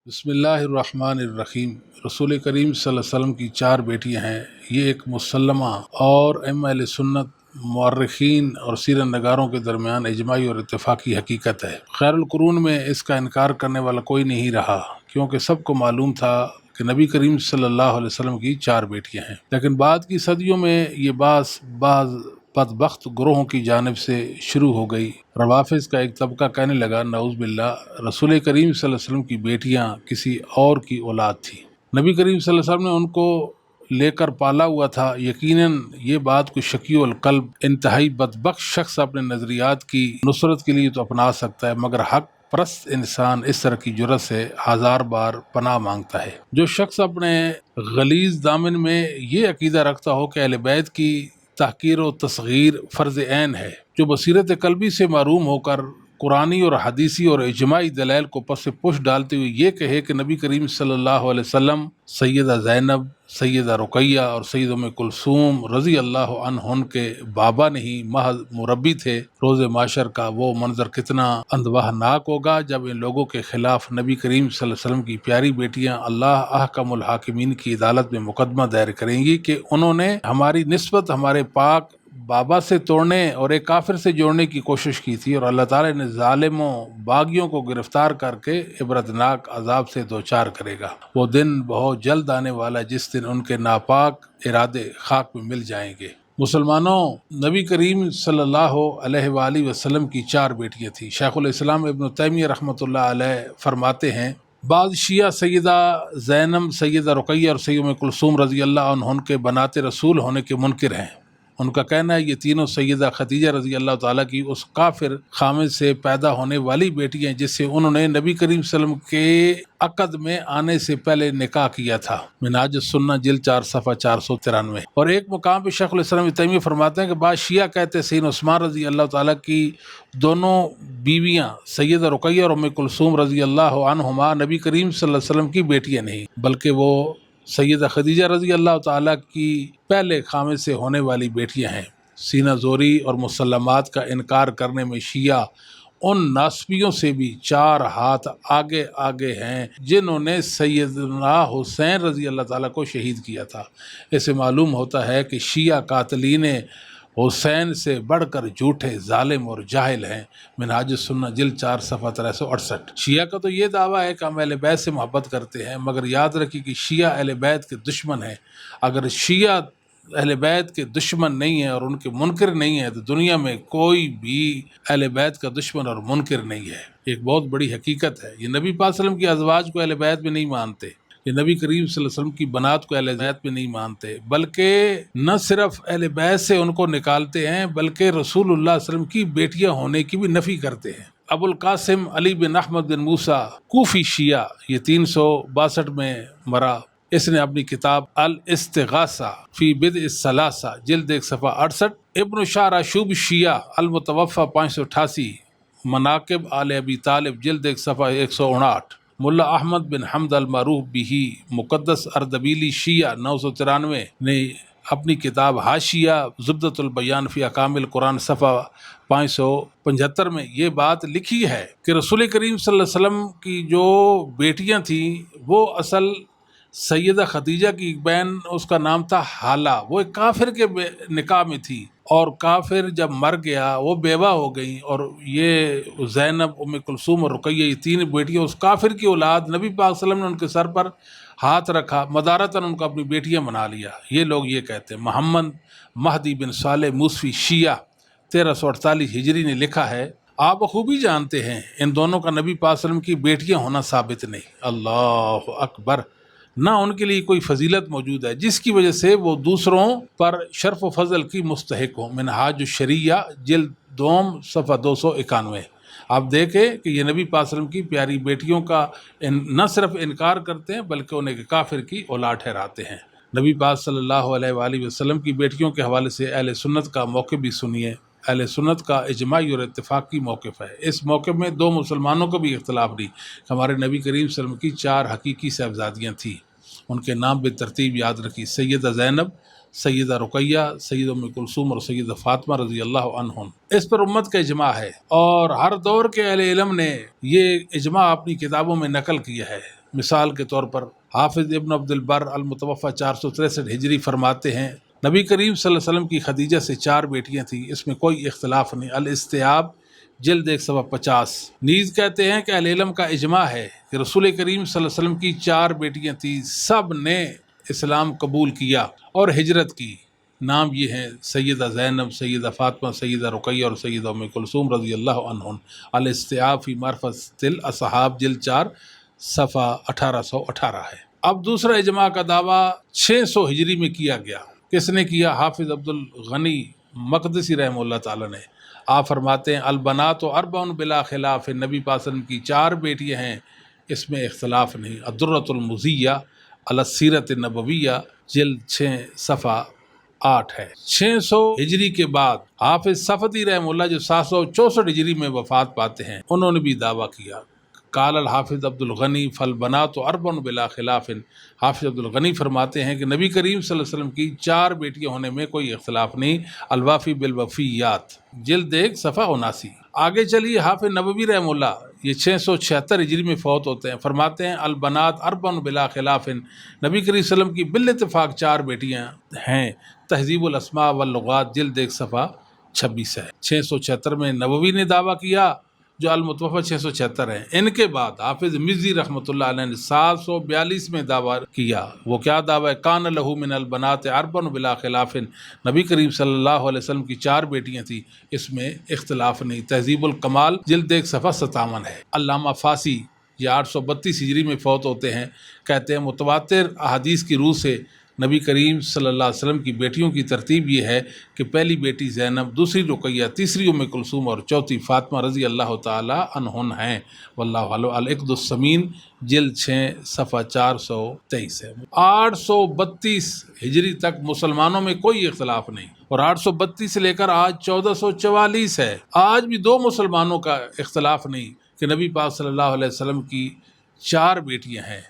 بسم اللہ الرحمن الرحیم۔ رسول کریم صلی اللہ علیہ وسلم کی چار بیٹیاں ہیں۔ یہ ایک مسلمہ اور اہل سنت، مورخین اور سیرت نگاروں کے درمیان اجماعی اور اتفاقی حقیقت ہے۔ خیر القرون میں اس کا انکار کرنے والا کوئی نہیں رہا، کیونکہ سب کو معلوم تھا کہ نبی کریم صلی اللہ علیہ وسلم کی چار بیٹیاں ہیں۔ لیکن بعد کی صدیوں میں یہ بعض بدبخت گروہوں کی جانب سے شروع ہو گئی۔ روافض کا ایک طبقہ کہنے لگا، نعوذ باللہ، رسول کریم صلی اللہ علیہ وسلم کی بیٹیاں کسی اور کی اولاد تھی۔ نبی کریم صلی اللہ علیہ وسلم نے ان کو لے کر پالا ہوا تھا۔ یقیناً یہ بات کوئی شقی القلب انتہائی بدبخت شخص اپنے نظریات کی نصرت کے لیے تو اپنا سکتا ہے، مگر حق پرست انسان اس طرح کی جرأت سے ہزار بار پناہ مانگتا ہے۔ جو شخص اپنے غلیظ دامن میں یہ عقیدہ رکھتا ہو کہ اہل بیت کی تحقیر و تصغیر فرض عین ہے، جو بصیرت قلبی سے محروم ہو کر قرآنی اور حدیثی اور اجماعی دلائل کو پس پش ڈالتے ہوئے یہ کہے کہ نبی کریم صلی اللہ علیہ وسلم سیدہ زینب، سیدہ رقیہ اور سید ام کلثوم رضی اللہ عنہن کے بابا نہیں محض مربی تھے، روز محشر کا وہ منظر کتنا اندوہناک ہوگا جب ان لوگوں کے خلاف نبی کریم صلی اللہ علیہ وسلم کی پیاری بیٹیاں اللہ احکم الحاکمین کی عدالت میں مقدمہ دائر کریں گی کہ انہوں نے ہماری نسبت ہمارے پاک بابا سے توڑنے اور ایک کافر سے جوڑنے کی کوشش کی تھی، اور اللہ تعالیٰ نے ظالموں باغیوں کو گرفتار کر کے عبرتناک عذاب سے دوچار کرے گا۔ وہ دن بہت جلد آنے والا جس دن ان کے ناپاک ارادے خاک میں مل جائیں گے۔ مسلمانوں، نبی کریم صلی اللہ علیہ وآلہ وسلم کی چار بیٹیاں تھیں۔ شیخ الاسلام ابن تیمیہ رحمۃ اللہ علیہ فرماتے ہیں، بعض شیعہ سیدہ زینب، سیدہ رقیہ اور سید ام کلثوم رضی اللہ عنہن کے بنات رسول ہونے کے منکر ہیں۔ ان کا کہنا ہے یہ تینوں سیدہ خدیجہ رضی اللہ تعالیٰ کی اس کافر خامد سے پیدا ہونے والی بیٹی ہیں جس سے انہوں نے نبی کریم صلی اللہ علیہ وسلم کے عقد میں آنے سے پہلے نکاح کیا تھا۔ منہاج السنہ جلد 4 صفحہ 493۔ اور ایک مقام پہ شیخ الاسلام ابن تیمیہ فرماتے ہیں کہ بعض شیعہ کہتے ہیں سیدنا عثمان رضی اللہ تعالیٰ کی دونوں بیویاں سیدہ رقیہ اور ام کلثوم رضی اللہ عنہما نبی کریم صلی اللہ علیہ وسلم کی بیٹیاں نہیں، بلکہ وہ سیدہ خدیجہ رضی اللہ تعالیٰ کی پہلے خامد سے ہونے والی بیٹیاں ہیں۔ سینہ زوری اور مسلمات کا انکار کرنے میں شیعہ ان ناسبیوں سے بھی 4 ہاتھ آگے ہیں جنہوں نے سیدنا حسین رضی اللہ تعالیٰ کو شہید کیا تھا۔ اسے معلوم ہوتا ہے کہ شیعہ قاتلین حسین سے بڑھ کر جھوٹے، ظالم اور جاہل ہیں۔ منہاج السنہ جلد 4 صفحہ 368۔ شیعہ کا تو یہ دعویٰ ہے کہ ہم اہل بیت سے محبت کرتے ہیں، مگر یاد رکھیے کہ شیعہ اہل بیت کے دشمن ہیں۔ اگر شیعہ اہل بیت کے دشمن نہیں ہیں اور ان کے منکر نہیں ہیں تو دنیا میں کوئی بھی اہل بیت کا دشمن اور منکر نہیں ہے۔ ایک بہت بڑی حقیقت ہے۔ یہ نبی پاک صلی اللہ علیہ وسلم کی ازواج کو اہل بیت میں نہیں مانتے، یہ نبی کریم صلی اللہ علیہ وسلم کی بنات کو اہل بیت میں نہیں مانتے، بلکہ نہ صرف اہل بیت سے ان کو نکالتے ہیں بلکہ رسول اللہ صلی اللہ علیہ وسلم کی بیٹیاں ہونے کی بھی نفی کرتے ہیں۔ ابو القاسم علی بن احمد بن موسیٰ کوفی شیعہ، یہ 362 میں مرا، اس نے اپنی کتاب الاستغاثہ فی بدء الثلاثہ جلد 1 صفحہ 68، ابن شعراشوب شیعہ المتوفى 588، مناقب آل ابی طالب جلد 1 صفحہ 159، ملا احمد بن حمد المعروف بھی مقدس اردبیلی شیعہ 993 نے اپنی کتاب حاشیہ زبدۃ البیان فی احکام القرآن صفحہ 575 میں یہ بات لکھی ہے کہ رسول کریم صلی اللہ علیہ وسلم کی جو بیٹیاں تھیں وہ اصل سیدہ خدیجہ کی بہن، اس کا نام تھا حالہ، وہ ایک کافر کے نکاح میں تھی، اور کافر جب مر گیا وہ بیوہ ہو گئیں، اور یہ زینب، ام کلثوم اور رقیہ، یہ 3 بیٹیاں اس کافر کی اولاد، نبی پاک صلی اللہ علیہ وسلم نے ان کے سر پر ہاتھ رکھا، مدارتاً ان کو اپنی بیٹیاں بنا لیا۔ یہ لوگ یہ کہتے ہیں۔ محمد مہدی بن صالح موسوی شیعہ 1348 ہجری نے لکھا ہے، آپ بخوبی جانتے ہیں ان دونوں کا نبی پاک صلی اللہ علیہ وسلم کی بیٹیاں ہونا ثابت نہیں۔ اللہ اکبر! نہ ان کے لیے کوئی فضیلت موجود ہے جس کی وجہ سے وہ دوسروں پر شرف و فضل کی مستحق ہوں۔ منہاج الشریعہ جلد 2 صفحہ 291۔ آپ دیکھیں کہ یہ نبی پاک صلی اللہ علیہ وسلم کی پیاری بیٹیوں کا نہ صرف انکار کرتے ہیں بلکہ انہیں کافر کی اولاد ٹھہراتے ہیں۔ نبی پاک صلی اللہ علیہ وآلہ وسلم کی بیٹیوں کے حوالے سے اہل سنت کا موقف بھی سنیے۔ اہل سنت کا اجماعی اور اتفاقی موقف ہے۔ اس موقف میں 2 مسلمانوں کو بھی اختلاف نہیں کہ ہمارے نبی کریم صلی اللہ علیہ وسلم کی 4 حقیقی صاحبزادیاں تھیں۔ ان کے نام بالترتیب یاد رکھی، سیدہ زینب، سیدہ رقیہ، سید ام کلثوم اور سیدہ فاطمہ رضی اللہ عنہن۔ اس پر امت کا اجماع ہے، اور ہر دور کے اہل علم نے یہ اجماع اپنی کتابوں میں نقل کیا ہے۔ مثال کے طور پر حافظ ابن عبد البر المتوفہ 463 ہجری فرماتے ہیں نبی کریم صلی اللہ علیہ وسلم کی خدیجہ سے 4 بیٹیاں تھیں، اس میں کوئی اختلاف نہیں۔ الاستیاب جلد 150۔ نیز کہتے ہیں کہ اہل علم کا اجماع ہے کہ رسول کریم صلی اللہ علیہ وسلم کی 4 بیٹیاں تھیں، سب نے اسلام قبول کیا اور ہجرت کی۔ نام یہ ہیں سیدہ زینب، سیدہ فاطمہ، سیدہ رقیہ اور سیدہ ام کلثوم رضی اللہ عنہن۔ الاستیاب فی معرفت الاصحاب جلد 4 صفحہ 1818 ہے۔ اب دوسرا اجماع کا دعویٰ 600 ہجری میں کیا گیا۔ کس نے کیا؟ حافظ عبد الغنی مقدسی رحمہ اللہ تعالیٰ نے۔ آپ فرماتے ہیں البنات و اربع بلا خلاف، نبی پاک صلی اللہ علیہ وسلم کی 4 بیٹیاں ہیں، اس میں اختلاف نہیں۔ الدرۃ المزیہ علی السیرۃ النبویہ جلد 6 صفحہ 8 ہے۔ 600 ہجری کے بعد حافظ صفدی رحمہ اللہ جو 764 ہجری میں وفات پاتے ہیں، انہوں نے بھی دعویٰ کیا۔ قال الحافظ عبد الغنی فالبنات اربع بلا خلاف، حافظ عبد الغنی فرماتے ہیں کہ نبی کریم صلی اللہ علیہ وسلم کی 4 بیٹیاں ہونے میں کوئی اختلاف نہیں۔ الوافی بالوفیات جلد 1 صفحہ 79۔ آگے چلیے حافظ نبوی رحمہ اللہ، یہ 676 ہجری میں فوت ہوتے ہیں، فرماتے ہیں البنات اربع بلا خلاف، نبی کریم صلی اللہ علیہ وسلم کی بالاتفاق 4 بیٹیاں ہیں۔ تہذیب الاسماء واللغات جلد 1 صفحہ 26 ہے۔ 676 میں نبوی نے دعویٰ کیا جو المتوفہ 676 ہیں۔ ان کے بعد حافظ مزی رحمۃ اللہ علیہ نے 742 میں دعویٰ کیا۔ وہ کیا دعویٰ ہے؟ کان لہ من البنات اربع بلا خلاف، نبی کریم صلی اللہ علیہ وسلم کی 4 بیٹیاں تھیں، اس میں اختلاف نہیں۔ تہذیب الکمال جلد 1 صفحہ 57 ہے۔ علامہ فاسی یہ 832 ہجری میں فوت ہوتے ہیں، کہتے ہیں متواتر احادیث کی روح سے نبی کریم صلی اللہ علیہ وسلم کی بیٹیوں کی ترتیب یہ ہے کہ پہلی بیٹی زینب، دوسری رقیہ، تیسری ام کلثوم اور چوتھی فاطمہ رضی اللہ تعالی عنہن ہیں۔ واللہ اعلم۔ العقد الثمین جلد 6 صفحہ 423 ہے۔ 832 ہجری تک مسلمانوں میں کوئی اختلاف نہیں، اور 832 سے لے کر آج 1444 ہے، آج بھی 2 مسلمانوں کا اختلاف نہیں کہ نبی پاک صلی اللہ علیہ وسلم کی 4 بیٹیاں ہیں۔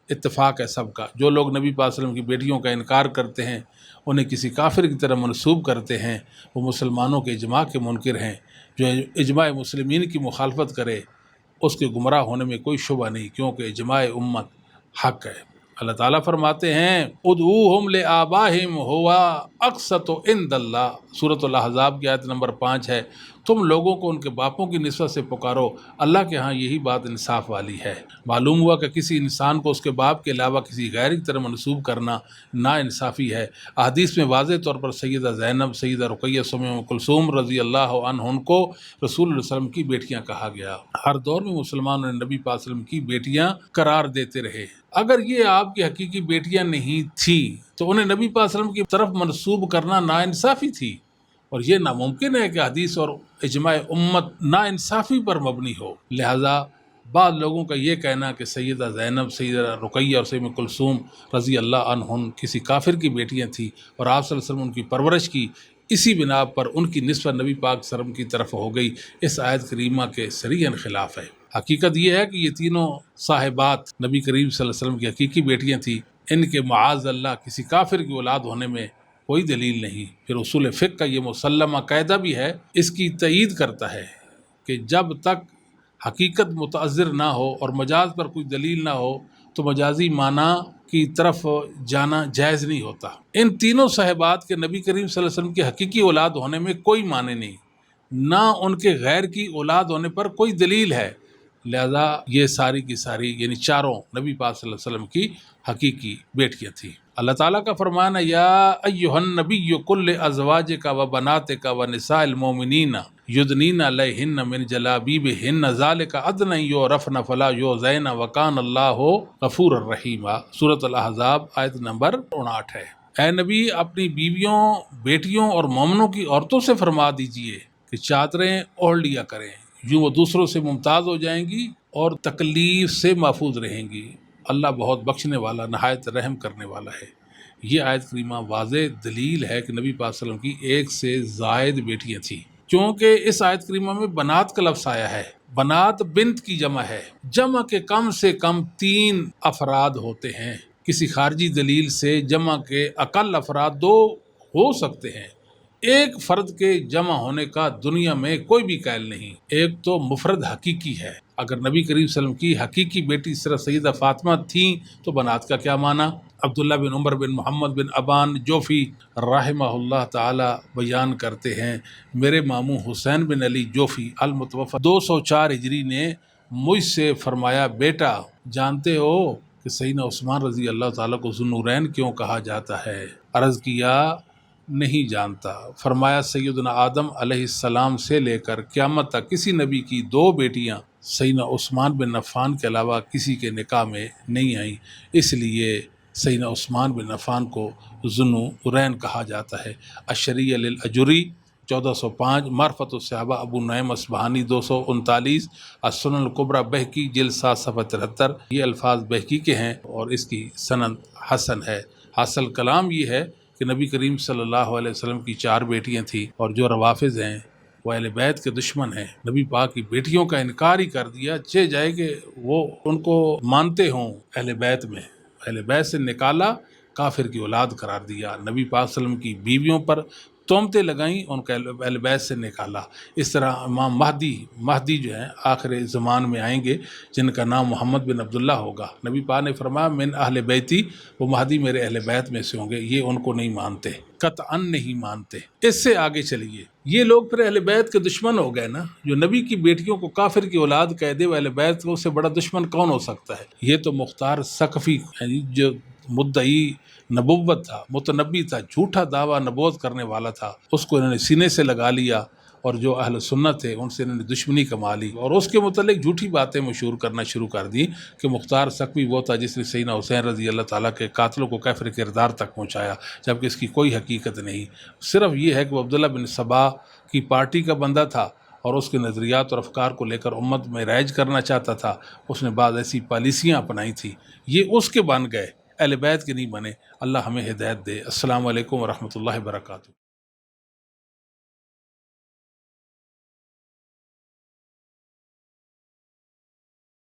اتفاق ہے سب کا۔ جو لوگ نبی پاک صلی اللہ علیہ وسلم کی بیٹیوں کا انکار کرتے ہیں، انہیں کسی کافر کی طرح منسوب کرتے ہیں، وہ مسلمانوں کے اجماع کے منکر ہیں۔ جو اجماع مسلمین کی مخالفت کرے اس کے گمراہ ہونے میں کوئی شبہ نہیں، کیونکہ اجماع امت حق ہے۔ اللہ تعالیٰ فرماتے ہیں ادعوہم لآبائہم ہوا اقسط عند اللہ، سورۃ الاحزاب کی آیت نمبر 5 ہے۔ تم لوگوں کو ان کے باپوں کی نسبت سے پکارو، اللہ کے ہاں یہی بات انصاف والی ہے۔ معلوم ہوا کہ کسی انسان کو اس کے باپ کے علاوہ کسی غیر کی طرح منسوب کرنا ناانصافی ہے۔ احادیث میں واضح طور پر سیدہ زینب، سیدہ رقیہ، ام کلثوم رضی اللہ عنہن کو رسول اللہ صلی اللہ علیہ وسلم کی بیٹیاں کہا گیا۔ ہر دور میں مسلمانوں نے نبی پاک صلی اللہ علیہ وسلم کی بیٹیاں قرار دیتے رہے۔ اگر یہ آپ کی حقیقی بیٹیاں نہیں تھیں تو انہیں نبی پاک صلی اللہ علیہ وسلم کی طرف منسوب کرنا ناانصافی تھی، اور یہ ناممکن ہے کہ حدیث اور اجماع امت ناانصافی پر مبنی ہو۔ لہذا بعض لوگوں کا یہ کہنا کہ سیدہ زینب، سیدہ رقیہ اور سیدہ ام کلثوم رضی اللہ عنہن کسی کافر کی بیٹیاں تھیں اور آپ صلی اللہ علیہ وسلم ان کی پرورش کی، اسی بنا پر ان کی نسبت نبی پاک صلی اللہ علیہ وسلم کی طرف ہو گئی، اس آیت کریمہ کے صریحاً خلاف ہے۔ حقیقت یہ ہے کہ یہ تینوں صاحبات نبی کریم صلی اللہ علیہ وسلم کی حقیقی بیٹیاں تھیں، ان کے معاذ اللہ کسی کافر کی اولاد ہونے میں کوئی دلیل نہیں۔ پھر اصول فقہ کا یہ مسلمہ قاعدہ بھی ہے، اس کی تائید کرتا ہے کہ جب تک حقیقت متعذر نہ ہو اور مجاز پر کوئی دلیل نہ ہو تو مجازی معنی کی طرف جانا جائز نہیں ہوتا۔ ان تینوں صاحبات کے نبی کریم صلی اللہ علیہ وسلم کی حقیقی اولاد ہونے میں کوئی معنی نہیں، نہ ان کے غیر کی اولاد ہونے پر کوئی دلیل ہے، لہذا یہ ساری کی ساری یعنی چاروں نبی پاک صلی اللہ علیہ وسلم کی حقیقی بیٹیاں تھیں۔ اللہ تعالیٰ کا فرمان ہے یا ایھا النبی قل لازواجک و بناتک و نساء المؤمنین یدنین علیہن من جلابیبہن ذالک ادنی ان یعرفن فلا یؤذین وکان اللہ غفورا رحیما، سورۃ الاحزاب آیت نمبر 59 ہے۔ اے نبی اپنی بیویوں، بیٹیوں اور مومنوں کی عورتوں سے فرما دیجئے کہ چادریں اوڑھ لیا کریں، یوں وہ دوسروں سے ممتاز ہو جائیں گی اور تکلیف سے محفوظ رہیں گی۔ اللہ بہت بخشنے والا، نہایت رحم کرنے والا ہے۔ یہ آیت کریمہ واضح دلیل ہے کہ نبی پاک صلی اللہ علیہ وسلم کی 1 سے زائد بیٹیاں تھیں، کیونکہ اس آیت کریمہ میں بنات کا لفظ آیا ہے۔ بنات بنت کی جمع ہے، جمع کے کم سے کم 3 افراد ہوتے ہیں۔ کسی خارجی دلیل سے جمع کے اقل افراد 2 ہو سکتے ہیں، ایک فرد کے جمع ہونے کا دنیا میں کوئی بھی قائل نہیں۔ ایک تو مفرد حقیقی ہے، اگر نبی کریم صلی اللہ علیہ وسلم کی حقیقی بیٹی صرف سیدہ فاطمہ تھیں تو بنات کا کیا معنی؟ عبداللہ بن عمر بن محمد بن ابان جوفی رحمہ اللہ تعالی بیان کرتے ہیں، میرے ماموں حسین بن علی جوفی المتوفی 204 ہجری نے مجھ سے فرمایا، بیٹا جانتے ہو کہ سیدنا عثمان رضی اللہ تعالیٰ کو ذو النورین کیوں کہا جاتا ہے؟ عرض کیا نہیں جانتا۔ فرمایا سیدنا آدم علیہ السلام سے لے کر قیامت تک کسی نبی کی 2 بیٹیاں سیدنا عثمان بن عفان کے علاوہ کسی کے نکاح میں نہیں آئیں، اس لیے سیدنا عثمان بن عفان کو ذو النورین کہا جاتا ہے۔ الشریعہ للاجوری 1405، معرفت الصحابہ ابو نعیم اصبہانی 239، السنن الکبریٰ بہقی جلد 7 صفحہ 73۔ یہ الفاظ بہقی کے ہیں اور اس کی سند حسن ہے۔ حاصل کلام یہ ہے کہ نبی کریم صلی اللہ علیہ وسلم کی 4 بیٹیاں تھیں، اور جو روافظ ہیں وہ اہل بیت کے دشمن ہیں، نبی پاک کی بیٹیوں کا انکار ہی کر دیا، چہ جائے کہ وہ ان کو مانتے ہوں اہل بیت میں، اہل بیت سے نکالا، کافر کی اولاد قرار دیا، نبی پاک صلی اللہ علیہ وسلم کی بیویوں پر تہمتیں لگائیں، ان کا اہل بیت سے نکالا۔ اس طرح امام مہدی جو ہیں آخر زمان میں آئیں گے، جن کا نام محمد بن عبداللہ ہوگا، نبی پاک نے فرمایا من اہل بیتی، وہ مہدی میرے اہل بیت میں سے ہوں گے، یہ ان کو نہیں مانتے، قطعاً نہیں مانتے۔ اس سے آگے چلیے، یہ لوگ پھر اہل بیت کے دشمن ہو گئے نا، جو نبی کی بیٹیوں کو کافر کی اولاد کہہ دے، وہ اہل بیت کو اس سے بڑا دشمن کون ہو سکتا ہے؟ یہ تو مختار ثقفی جو مدعی نبوت تھا، متنبی تھا، جھوٹا دعویٰ نبوت کرنے والا تھا، اس کو انہوں نے سینے سے لگا لیا، اور جو اہل سنت تھے ان سے انہوں نے دشمنی کما لی، اور اس کے متعلق جھوٹی باتیں مشہور کرنا شروع کر دی کہ مختار ثقفی وہ تھا جس نے سیدنا حسین رضی اللہ تعالیٰ کے قاتلوں کو کافر کردار تک پہنچایا، جبکہ اس کی کوئی حقیقت نہیں۔ صرف یہ ہے کہ وہ عبداللہ بن سبا کی پارٹی کا بندہ تھا، اور اس کے نظریات اور افکار کو لے کر امت میں رائج کرنا چاہتا تھا، اس نے بعض ایسی پالیسیاں اپنائی تھیں، یہ اس کے بن گئے، اہل بیت کے نہیں بنے۔ اللہ ہمیں ہدایت دے۔ السلام علیکم ورحمۃ اللہ وبرکاتہ۔